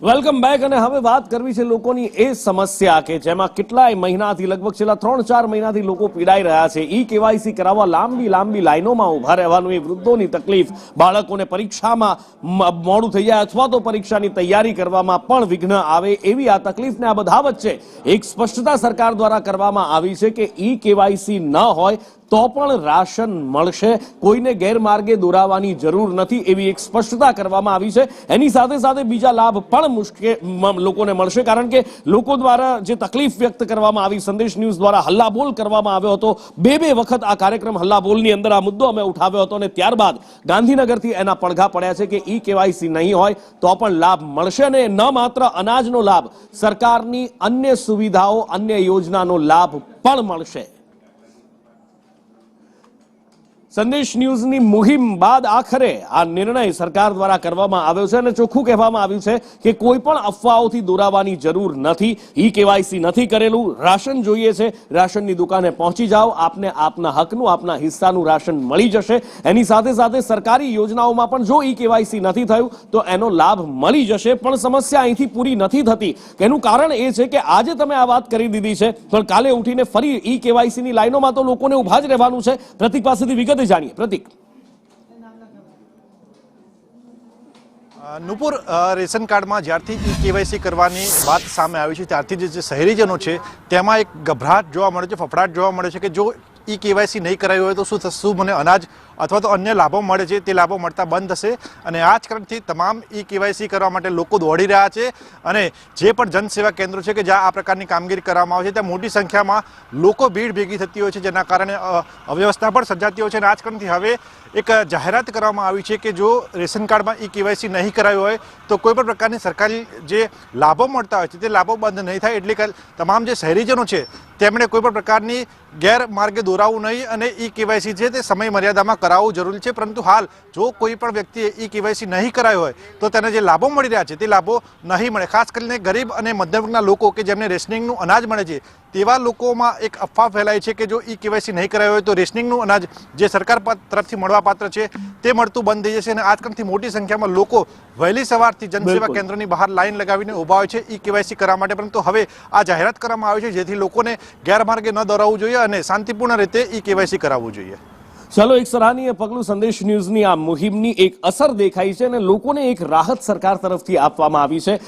Welcome back. અને હવે વાત કરવી છે લોકોની એ સમસ્યા કે જેમાં કેટલાય મહિનાથી લગભગ છેલ્લા 3-4 મહિનાથી લોકો પીડાઈ રહ્યા છે। ઈ કેવાયસી કરાવવા લાંબી લાઈનોમાં ઊભા રહેવાનું, એ વૃદ્ધોની તકલીફ, બાળકોને પરીક્ષામાં મોડું થઈ જાય અથવા તો પરીક્ષાની તૈયારી કરવામાં પણ વિઘ્ન આવે, એવી આ તકલીફને આ બધા વચ્ચે એક સ્પષ્ટતા સરકાર દ્વારા કરવામાં આવી છે કે ઈ કેવાયસી ન હોય તો પણ રાશન મળશે, કોઈને ગેરમાર્ગે દોરાવવાની જરૂર નથી, એવી એક સ્પષ્ટતા કરવામાં આવી છે। એની સાથે સાથે બીજા લાભ પણ લોકોને મળશે, કારણ કે લોકો દ્વારા જે તકલીફ વ્યક્ત કરવામાં આવી, સંદેશ ન્યૂઝ દ્વારા હલ્લાબોલ કરવામાં આવ્યો હતો, બે વખત આ કાર્યક્રમ હલ્લાબોલની અંદર આ મુદ્દો અમે ઉઠાવ્યો હતો અને ત્યારબાદ ગાંધીનગરથી એના પડઘા પડ્યા છે કે ઈ કેવાયસી નહીં હોય તો પણ લાભ મળશે, અને ન માત્ર અનાજનો લાભ, સરકારની અન્ય સુવિધાઓ, અન્ય યોજનાનો લાભ પણ મળશે। સંદેશ ન્યૂઝની મુહિમ બાદ આખરે આ નિર્ણય સરકાર દ્વારા કરવામાં આવ્યો છે અને ચોખ્ખું કહેવામાં આવ્યું છે કે કોઈ પણ અફવાઓથી દોરાવાની જરૂર નથી, ઈ કેવાયસી નથી કરેલું, રાશન જોઈએ છે, રાશનની દુકાને પહોંચી જાઓ, આપને આપના હકનું, આપના હિસ્સાનું રાશન મળી જશે। એની સાથે સાથે સરકારી યોજનાઓમાં પણ જો ઈ કેવાયસી નથી થયું તો એનો લાભ મળી જશે, પણ સમસ્યા અહીંથી પૂરી નથી થતી। એનું કારણ એ છે કે આજે તમે આ વાત કરી દીધી છે, પણ કાલે ઉઠીને ફરી ઈ કેવાયસીની લાઈનોમાં તો લોકોને ઉભા જ રહેવાનું છે। પ્રતિક પાસેથી વિગત જાણીએ। પ્રતિક। નુપુર, રેશન કાર્ડમાં જ્યારથી ઈ કેવાયસી કરવાની વાત સામે આવી છે ત્યારથી જે શહેરીજનો છે તેમાં એક ગભરાટ જોવા મળે છે, ફફડાટ જોવા મળે છે કે જો ઈ કેવાયસી નહીં કરાયું હોય તો શું થશે, શું મને અનાજ અથવા તો અન્ય લાભો મળે છે તે લાભો મળતા બંધ થશે। અને આ જ કારણથી તમામ ઈ કેવાયસી કરવા માટે લોકો દોડી રહ્યા છે અને જે પણ જનસેવા કેન્દ્રો છે કે જ્યાં આ પ્રકારની કામગીરી કરવામાં આવે છે ત્યાં મોટી સંખ્યામાં લોકો ભીડ ભેગી થતી હોય છે, જેના કારણે અવ્યવસ્થા પણ સર્જાતી હોય છે। અને આ જ કારણથી હવે એક જાહેરાત કરવામાં આવી છે કે જો રેશન કાર્ડમાં ઈ કેવાયસી નહીં કરાયું હોય તો કોઈ પણ પ્રકારની સરકારી જે લાભો મળતા હોય છે તે લાભો બંધ નહીં થાય, એટલે તમામ જે શહેરીજનો છે તેમણે કોઈ પણ પ્રકારની ગેરમાર્ગે દોરાવવું નહીં અને ઈ કેવાયસી છે તે સમય મર્યાદામાં કરાવવું જરૂરી છે। પરંતુ હાલ જો કોઈ પણ વ્યક્તિએ ઈ કેવાયસી નહીં કરાયો હોય તો તેને જે લાભો મળી રહ્યા છે તે લાભો નહીં મળે। ખાસ કરીને ગરીબ અને મધ્યમ વર્ગના લોકો કે જેમને રેશનિંગનું અનાજ મળે છે તેવા લોકોમાં એક અફવા ફેલાય છે કે જો ઈ કેવાયસી નહીં કરાયો હોય તો રેશનિંગનું અનાજ જે સરકાર તરફથી મળવાપાત્ર છે તે મળતું બંધ થઈ જશે। અને આજકાલથી મોટી સંખ્યામાં લોકો વહેલી સવારથી જનસેવા કેન્દ્રની બહાર લાઈન લગાવીને ઊભા હોય છે ઈ કેવાયસી કરવા માટે, પરંતુ હવે આ જાહેરાત કરવામાં આવી છે જેથી લોકોને ગેરમાર્ગે ન દોરાવવું જોઈએ અને શાંતિપૂર્ણ રીતે ઈ કેવાયસી કરાવવું જોઈએ। ચલો, એક સરાહનીય પગલું સંદેશ ન્યૂઝની આ મુહિમની એક અસર દેખાઈ છે અને લોકોને એક રાહત સરકાર તરફથી આપવામાં આવી છે।